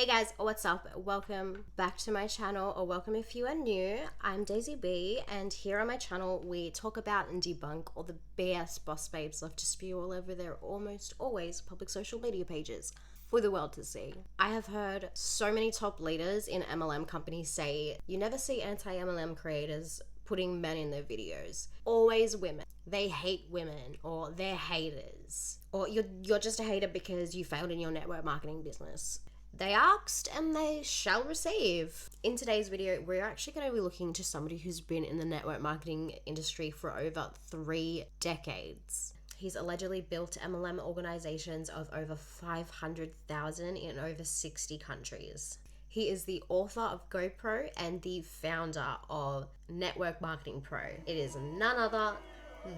Hey guys, what's up? Welcome back to my channel, or welcome if you are new. I'm Daisy B, and here on my channel we talk about and debunk all the BS boss babes love to spew all over their almost always public social media pages for the world to see. I have heard so many top leaders in MLM companies say you never see anti-MLM creators putting men in their videos. Always women. They hate women, or they're haters, or you're just a hater because you failed in your network marketing business. They asked and they shall receive. In today's video, we're actually going to be looking to somebody who's been in the network marketing industry for over 3 decades. He's allegedly built MLM organizations of over 500,000 in over 60 countries. He is the author of GoPro and the founder of Network Marketing Pro. It is none other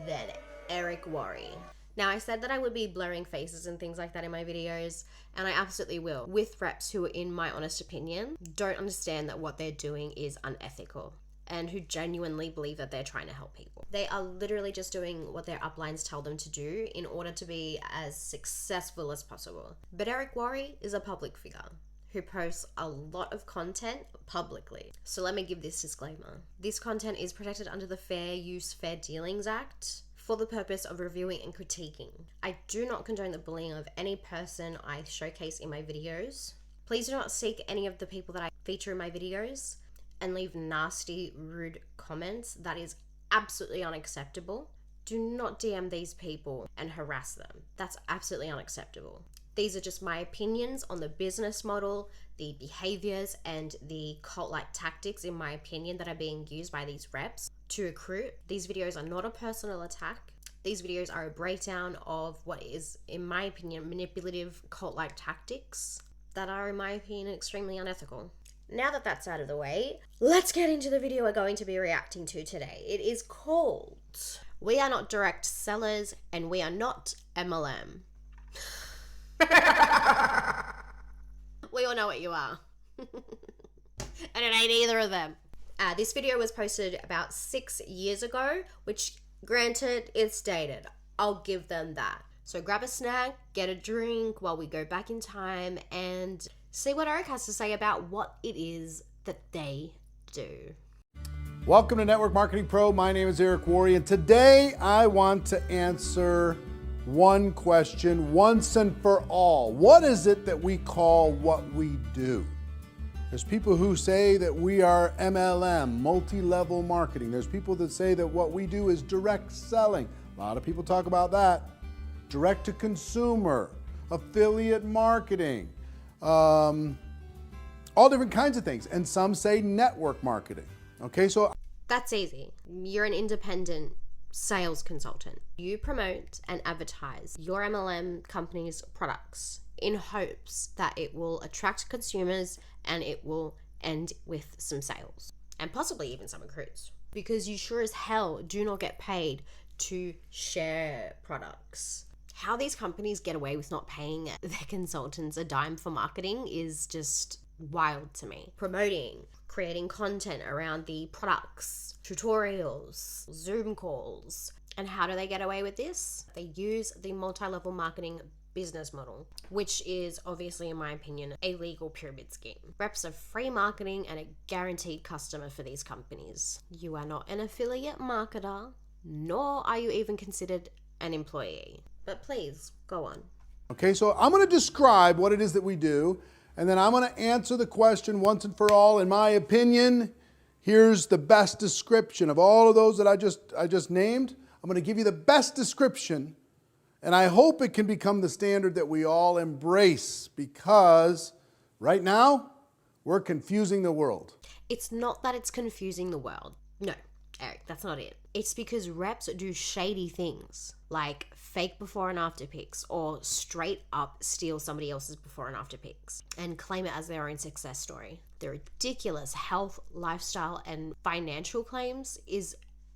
than Eric Worre. Now, I said that I would be blurring faces and things like that in my videos, and I absolutely will, with reps who, in my honest opinion, don't understand that what they're doing is unethical and who genuinely believe that they're trying to help people. They are literally just doing what their uplines tell them to do in order to be as successful as possible. But Eric Worre is a public figure who posts a lot of content publicly. So let me give this disclaimer. This content is protected under the Fair Use, Fair Dealings Act, for the purpose of reviewing and critiquing. I do not condone the bullying of any person I showcase in my videos. Please do not seek any of the people that I feature in my videos and leave nasty, rude comments. That is absolutely unacceptable. Do not DM these people and harass them. That's absolutely unacceptable. These are just my opinions on the business model, the behaviors, and the cult-like tactics, in my opinion, that are being used by these reps to recruit. These videos are not a personal attack. These videos are a breakdown of what is, in my opinion, manipulative cult-like tactics that are, in my opinion, extremely unethical. Now that that's out of the way, let's get into the video we're going to be reacting to today. It is called "We Are Not Direct Sellers and We Are Not MLM." We all know what you are. And it ain't either of them. This video was posted about 6 years ago, which, granted, it's dated. I'll give them that. So grab a snack, get a drink while we go back in time and see what Eric has to say about what it is that they do. Welcome to Network Marketing Pro. My name is Eric Worre, and today I want to answer one question once and for all. What is it that we call what we do? There's people who say that we are MLM, multi-level marketing. There's people that say that what we do is direct selling. A lot of people talk about that. Direct to consumer, affiliate marketing, all different kinds of things. And some say network marketing. Okay, so that's easy. You're an independent sales consultant. You promote and advertise your MLM company's products in hopes that it will attract consumers and it will end with some sales and possibly even some recruits, because you sure as hell do not get paid to share products. How these companies get away with not paying their consultants a dime for marketing is just wild to me. Promoting, creating content around the products, tutorials, Zoom calls. And how do they get away with this? They use the multi-level marketing business model, which is obviously, in my opinion, a legal pyramid scheme. Reps are free marketing and a guaranteed customer for these companies. You are not an affiliate marketer, nor are you even considered an employee. But please, go on. okay, so I'm going to describe what it is that we do, and then I'm going to answer the question once and for all. In my opinion, here's the best description of all of those that I just named. I'm going to give you the best description, and I hope it can become the standard that we all embrace, because right now we're confusing the world. It's not that it's confusing the world. No, Eric, that's not it. It's because reps do shady things like fake before and after pics, or straight up steal somebody else's before and after pics and claim it as their own success story. The ridiculous health, lifestyle, and financial claims is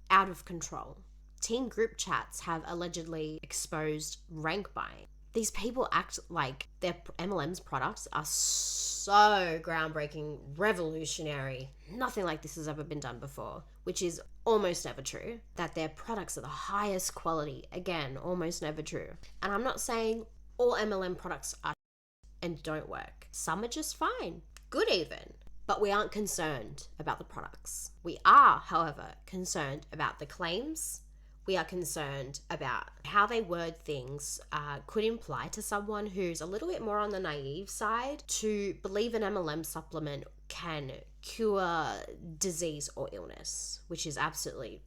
out of control. Team group chats have allegedly exposed rank buying. These people act like their MLM's products are so groundbreaking, revolutionary. Nothing like this has ever been done before, which is almost never true. That their products are the highest quality, again, almost never true. And I'm not saying all MLM products are and don't work. Some are just fine, good even. But we aren't concerned about the products. We are, however, concerned about the claims. We are concerned about how they word things could imply to someone who's a little bit more on the naive side to believe an MLM supplement can cure disease or illness, which is absolutely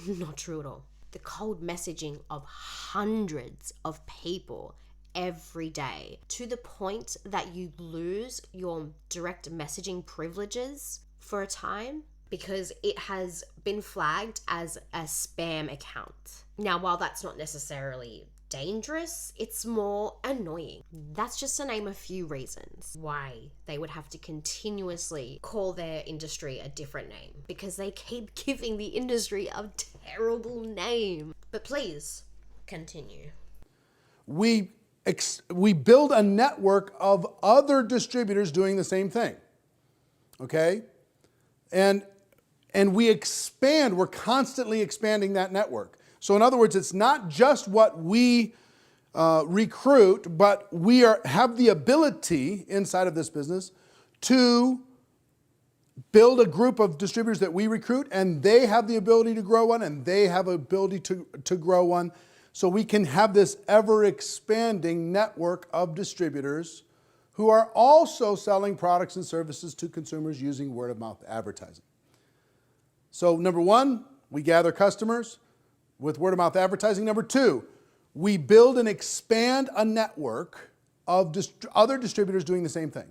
not true at all. The cold messaging of hundreds of people every day to the point that you lose your direct messaging privileges for a time because it has been flagged as a spam account. Now, while that's not necessarily dangerous, it's more annoying. That's just to name a few reasons why they would have to continuously call their industry a different name, because they keep giving the industry a terrible name. But please, continue. We build a network of other distributors doing the same thing, okay? And we expand, we're constantly expanding that network. So in other words, it's not just what we recruit, but we have the ability inside of this business to build a group of distributors that we recruit, and they have the ability to grow one, and they have the ability to grow one. So we can have this ever-expanding network of distributors who are also selling products and services to consumers using word-of-mouth advertising. So number one, we gather customers with word-of-mouth advertising. Number two, we build and expand a network of other distributors doing the same thing.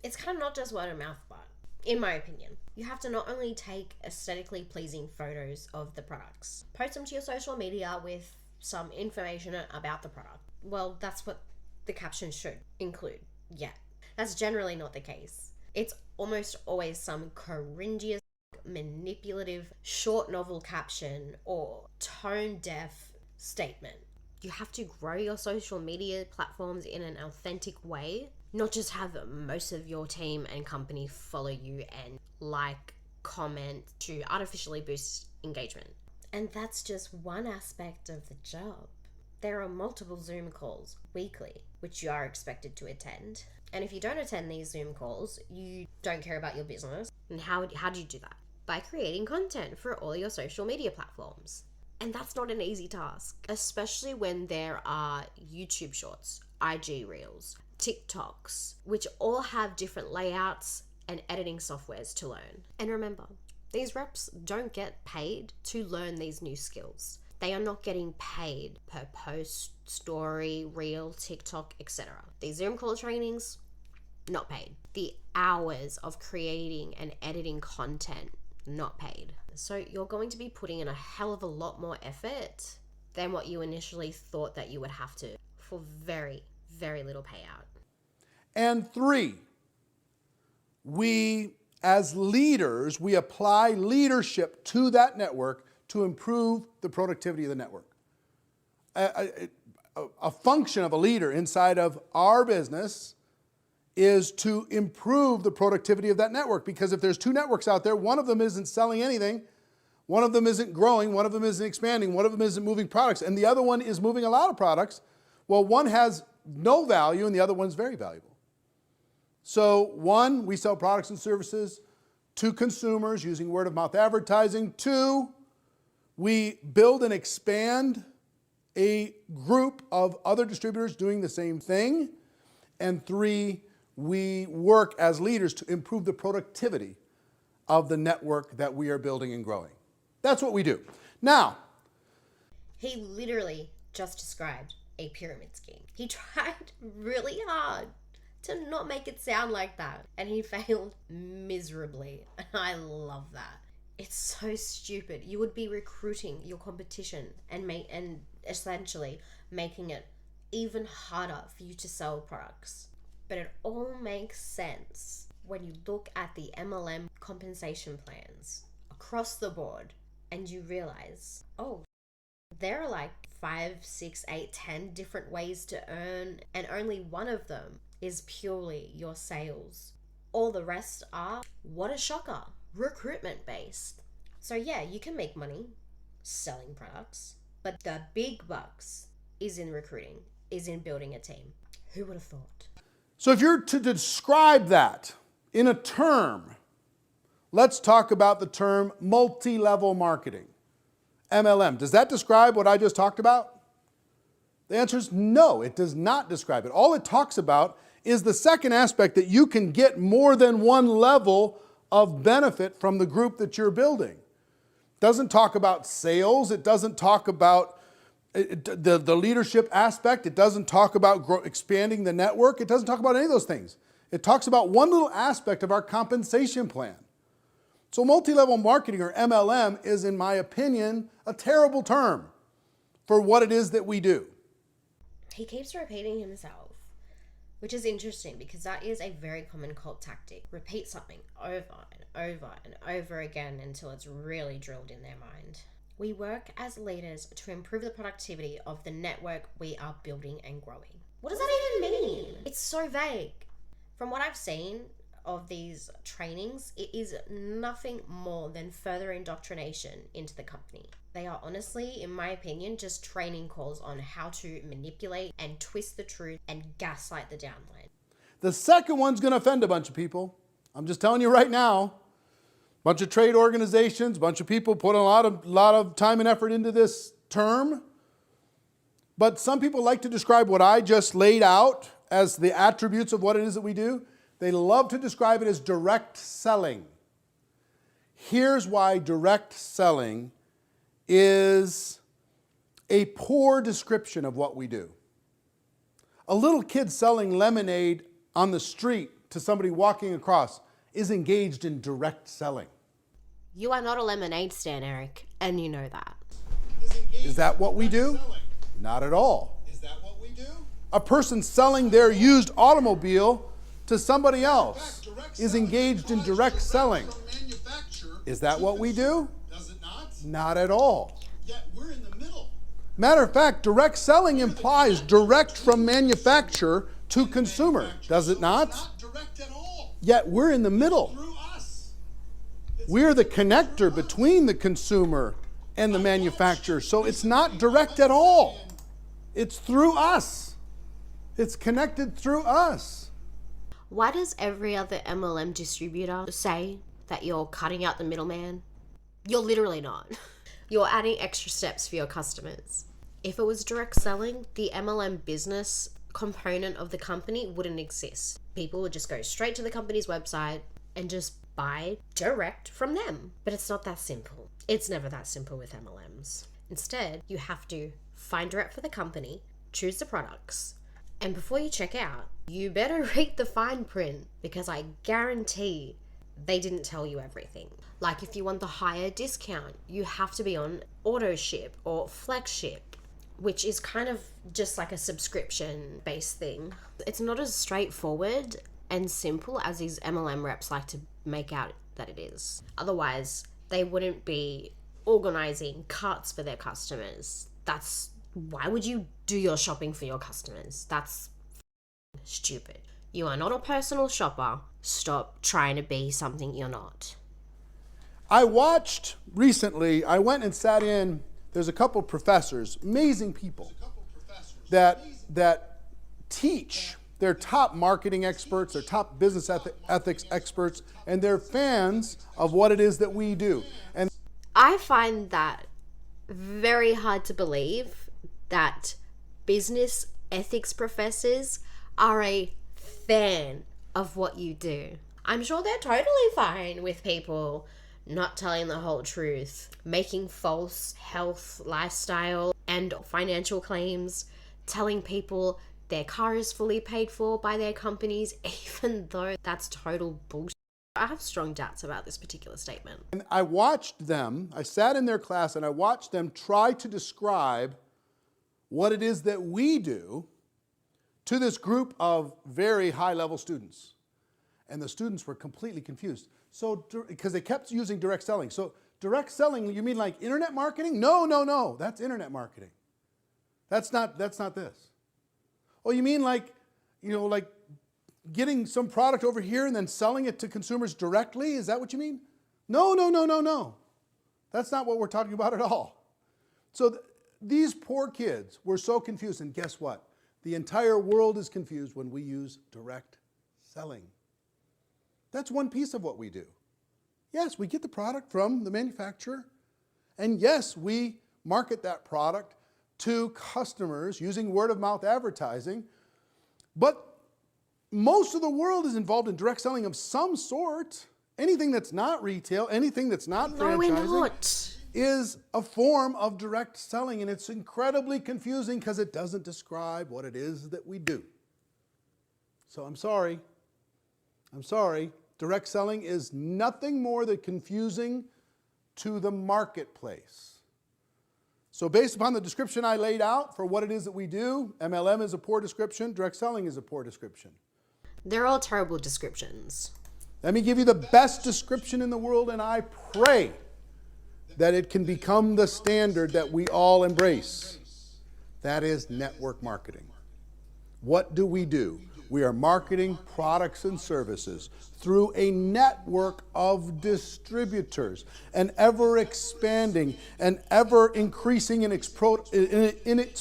It's kind of not just word-of-mouth, but in my opinion, you have to not only take aesthetically pleasing photos of the products, post them to your social media with some information about the product. Well, that's what the caption should include. Yeah, that's generally not the case. It's almost always some cringy, manipulative, short novel caption or tone-deaf statement. You have to grow your social media platforms in an authentic way, not just have most of your team and company follow you and like, comment to artificially boost engagement. And that's just one aspect of the job. There are multiple Zoom calls weekly, which you are expected to attend. And if you don't attend these Zoom calls, you don't care about your business. And how do you do that? By creating content for all your social media platforms. And that's not an easy task, especially when there are YouTube shorts, IG Reels, TikToks, which all have different layouts and editing softwares to learn. And remember, these reps don't get paid to learn these new skills. They are not getting paid per post, story, reel, TikTok, etc. These Zoom call trainings, not paid. The hours of creating and editing content, not paid. So you're going to be putting in a hell of a lot more effort than what you initially thought that you would have to for very, very little payout. And three, as leaders, we apply leadership to that network to improve the productivity of the network. A function of a leader inside of our business is to improve the productivity of that network, because if there's two networks out there, one of them isn't selling anything, one of them isn't growing, one of them isn't expanding, one of them isn't moving products, and the other one is moving a lot of products, well, one has no value and the other one's very valuable. So one, we sell products and services to consumers using word-of-mouth advertising. Two, we build and expand a group of other distributors doing the same thing. And three, we work as leaders to improve the productivity of the network that we are building and growing. That's what we do. Now, he literally just described a pyramid scheme. He tried really hard to not make it sound like that, and he failed miserably. And I love that. It's so stupid. You would be recruiting your competition and essentially making it even harder for you to sell products. But it all makes sense when you look at the MLM compensation plans across the board and you realize, oh, there are like 5, 6, 8, 10 different ways to earn, and only one of them is purely your sales. All the rest are, what a shocker, recruitment based. So yeah, you can make money selling products, but the big bucks is in recruiting, is in building a team. Who would have thought? So if you're to describe that in a term, let's talk about the term multi-level marketing, MLM. Does that describe what I just talked about? The answer is no, it does not describe it. All it talks about is the second aspect, that you can get more than one level of benefit from the group that you're building. It doesn't talk about sales. It doesn't talk about the leadership aspect. It doesn't talk about expanding the network. It doesn't talk about any of those things. It talks about one little aspect of our compensation plan. So multi-level marketing, or MLM, is, in my opinion, a terrible term for what it is that we do. He keeps repeating himself, which is interesting because that is a very common cult tactic. Repeat something over and over and over again until it's really drilled in their mind. We work as leaders to improve the productivity of the network we are building and growing. What does that even mean? It's so vague. From what I've seen of these trainings, it is nothing more than further indoctrination into the company. They are honestly, in my opinion, just training calls on how to manipulate and twist the truth and gaslight the downline. The second one's going to offend a bunch of people. I'm just telling you right now. Bunch of trade organizations, bunch of people put a lot of time and effort into this term. But some people like to describe what I just laid out as the attributes of what it is that we do. They love to describe it as direct selling. Here's why direct selling is a poor description of what we do. A little kid selling lemonade on the street to somebody walking across is engaged in direct selling. You are not a lemonade stand, Eric, and you know that. Is that what we do? Not at all. Is that what we do? A person selling their used automobile to somebody else is engaged in direct selling. Is that what we do? Does it not? Not at all. Yet we're in the middle. Matter of fact, direct selling implies direct from manufacturer to consumer. Does it not? Not direct at all. Yet we're in the middle. Through us. We're the connector between the consumer and the manufacturer. So it's not direct at all. It's through us. It's connected through us. Why does every other MLM distributor say that you're cutting out the middleman? You're literally not. You're adding extra steps for your customers. If it was direct selling, the MLM business component of the company wouldn't exist. People would just go straight to the company's website and just buy direct from them. But it's not that simple. It's never that simple with MLMs. Instead, you have to find direct for the company, choose the products, and before you check out, you better read the fine print, because I guarantee they didn't tell you everything. Like if you want the higher discount, you have to be on auto ship or flex ship, which is kind of just like a subscription based thing. It's not as straightforward and simple as these MLM reps like to make out that it is. Otherwise, they wouldn't be organizing carts for their customers. Why would you do your shopping for your customers? That's stupid. You are not a personal shopper. Stop trying to be something you're not. I watched recently, I went and sat in, there's a couple of professors, amazing people, that teach. They're top marketing experts, they're top business ethics experts, and they're fans of what it is that we do. And I find that very hard to believe that business ethics professors are a fan of what you do. I'm sure they're totally fine with people not telling the whole truth, making false health, lifestyle, and financial claims, telling people their car is fully paid for by their companies, even though that's total bullshit. I have strong doubts about this particular statement. And I watched them, I sat in their class and I watched them try to describe what it is that we do to this group of very high-level students. And the students were completely confused. So, because they kept using direct selling. So, direct selling, you mean like internet marketing? No, that's internet marketing. That's not this. Oh, you mean like, like getting some product over here and then selling it to consumers directly? Is that what you mean? No. That's not what we're talking about at all. So these poor kids were so confused, and guess what? The entire world is confused when we use direct selling. That's one piece of what we do. Yes, we get the product from the manufacturer, and yes, we market that product to customers using word-of-mouth advertising, but most of the world is involved in direct selling of some sort. Anything that's not retail, anything that's not franchising, No, we're not. is a form of direct selling, and it's incredibly confusing because it doesn't describe what it is that we do. So I'm sorry. Direct selling is nothing more than confusing to the marketplace. So based upon the description I laid out for what it is that we do, MLM is a poor description, direct selling is a poor description. They're all terrible descriptions. Let me give you the best description in the world, and I pray that it can become the standard that we all embrace. That is network marketing. What do? We are marketing products and services through a network of distributors, an ever expanding and ever increasing in its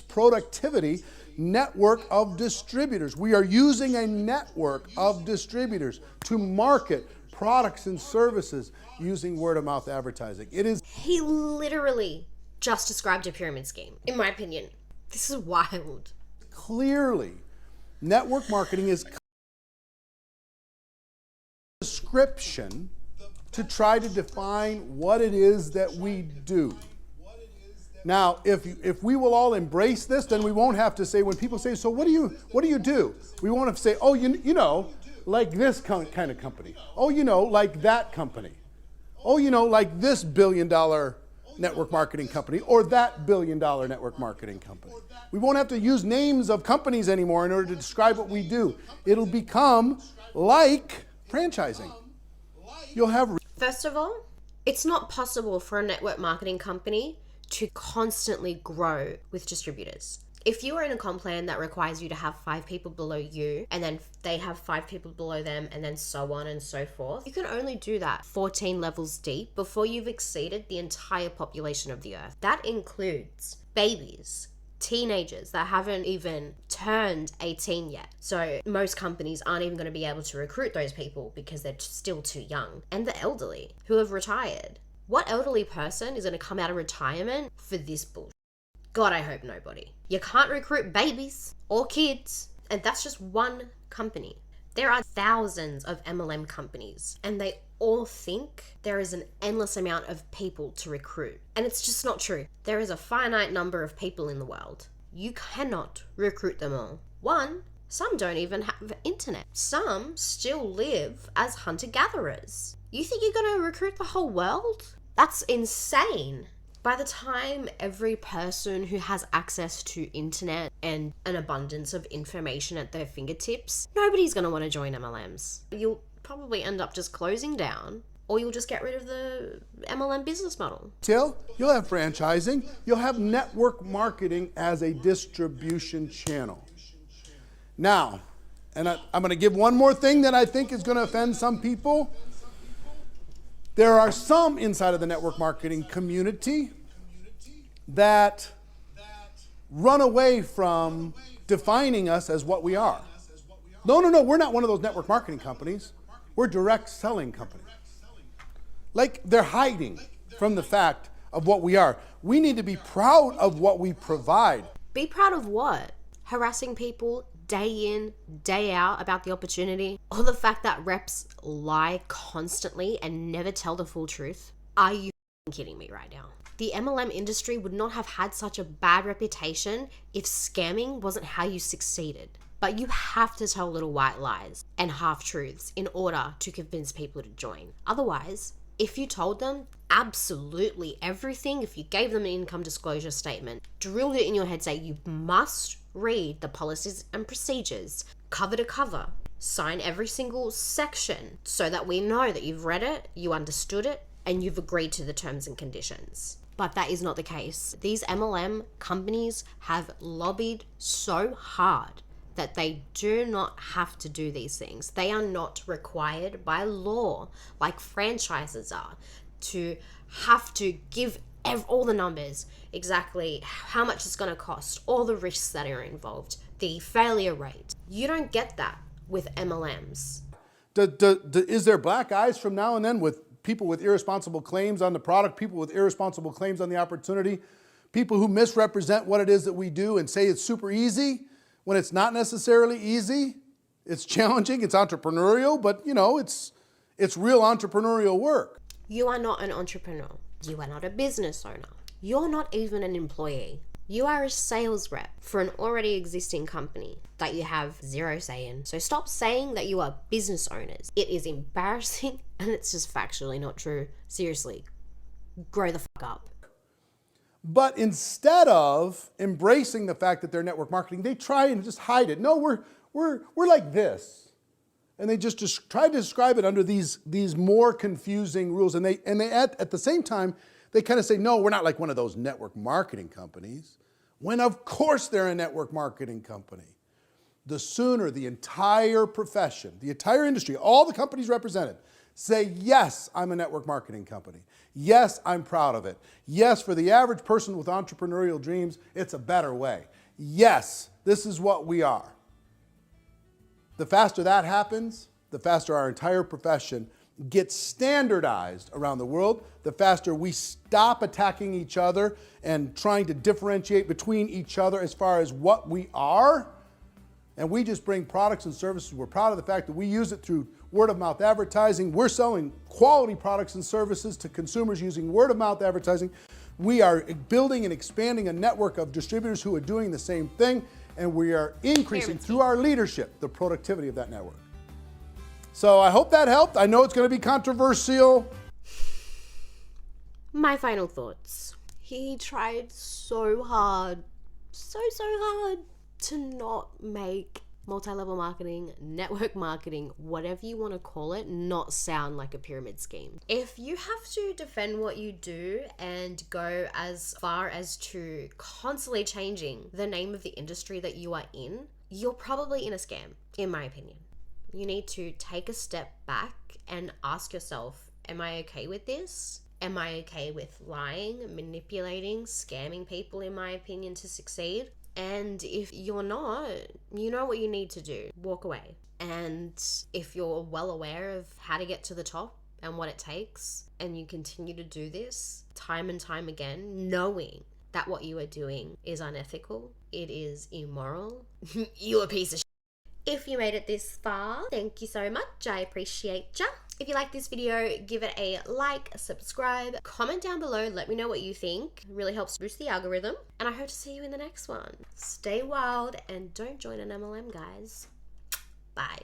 productivity network of distributors. We are using a network of distributors to market products and services using word-of-mouth advertising. He literally just described a pyramid scheme, in my opinion. This is wild. Clearly, network marketing is description to try to define what it is that we do. Now, if we will all embrace this, then we won't have to say, when people say, so what do you do? We won't have to say, oh, you know, like this kind of company. Oh, you know, like that company. Oh, you know, like this billion-dollar network marketing company or that billion-dollar network marketing company. We won't have to use names of companies anymore in order to describe what we do. It'll become like franchising. You'll have... First of all, it's not possible for a network marketing company to constantly grow with distributors. If you are in a comp plan that requires you to have 5 people below you, and then they have 5 people below them, and then so on and so forth, you can only do that 14 levels deep before you've exceeded the entire population of the earth. That includes babies, teenagers that haven't even turned 18 yet. So most companies aren't even going to be able to recruit those people because they're still too young. And the elderly who have retired. What elderly person is going to come out of retirement for this bullshit? God, I hope nobody. You can't recruit babies or kids, and that's just one company. There are thousands of MLM companies, and they all think there is an endless amount of people to recruit. And it's just not true. There is a finite number of people in the world. You cannot recruit them all. One, some don't even have internet. Some still live as hunter-gatherers. You think you're going to recruit the whole world? That's insane. By the time every person who has access to internet and an abundance of information at their fingertips, nobody's going to want to join MLMs. You'll probably end up just closing down, or you'll just get rid of the MLM business model. You'll have franchising, you'll have network marketing as a distribution channel. Now, and I'm going to give one more thing that I think is going to offend some people. There are some inside of the network marketing community that run away from defining us as what we are. No, we're not one of those network marketing companies. We're direct selling companies. Like they're hiding from the fact of what we are. We need to be proud of what we provide. Be proud of what? Harassing people day in, day out about the opportunity, or the fact that reps lie constantly and never tell the full truth? Are you kidding me right now? The MLM industry would not have had such a bad reputation if scamming wasn't how you succeeded. But you have to tell little white lies and half-truths in order to convince people to join. Otherwise, if you told them absolutely everything, if you gave them an income disclosure statement, drilled it in your head, say you must read the policies and procedures cover to cover, sign every single section so that we know that you've read it, you understood it, and you've agreed to the terms and conditions. But that is not the case. These MLM companies have lobbied so hard that they do not have to do these things. They are not required by law, like franchises are, to have to give all the numbers, exactly how much it's going to cost, all the risks that are involved. the failure rate. You don't get that with MLMs. Is there black eyes from now and then with people with irresponsible claims on the product, people with irresponsible claims on the opportunity, people who misrepresent what it is that we do and say it's super easy when it's not necessarily easy? It's challenging, it's entrepreneurial, but you know, it's real entrepreneurial work. You are not an entrepreneur. You are not a business owner. You're not even an employee. You are a sales rep for an already existing company that you have zero say in. So stop saying that you are business owners. It is embarrassing and it's just factually not true. Seriously, grow the fuck up. But instead of embracing the fact that they're network marketing, they try and just hide it. No, we're like this. And they just try to describe it under these more confusing rules. And they at the same time, they kind of say, no, we're not like one of those network marketing companies. When of course they're a network marketing company. The sooner the entire profession, the entire industry, all the companies represented, say, yes, I'm a network marketing company. Yes, I'm proud of it. Yes, for the average person with entrepreneurial dreams, it's a better way. Yes, this is what we are. The faster that happens, the faster our entire profession gets standardized around the world, the faster we stop attacking each other and trying to differentiate between each other as far as what we are. And we just bring products and services. We're proud of the fact that we use it through word of mouth advertising. We're selling quality products and services to consumers using word of mouth advertising. We are building and expanding a network of distributors who are doing the same thing. And we are increasing through our leadership the productivity of that network. So I hope that helped. I know it's going to be controversial. My final thoughts. He tried so hard, so hard to not make multi-level marketing, network marketing, whatever you want to call it, not sound like a pyramid scheme. If you have to defend what you do and go as far as to constantly changing the name of the industry that you are in, you're probably in a scam, in my opinion. You need to take a step back and ask yourself, am I okay with this? Am I okay with lying, manipulating, scamming people, in my opinion, to succeed? And if you're not, you know what you need to do. Walk away. And if you're well aware of how to get to the top and what it takes, and you continue to do this time and time again, knowing that what you are doing is unethical, it is immoral, you're a piece of shit. If you made it this far, thank you so much. I appreciate ya. If you like this video, give it a like, subscribe, comment down below, let me know what you think. It really helps boost the algorithm. And I hope to see you in the next one. Stay wild and don't join an MLM, guys. Bye.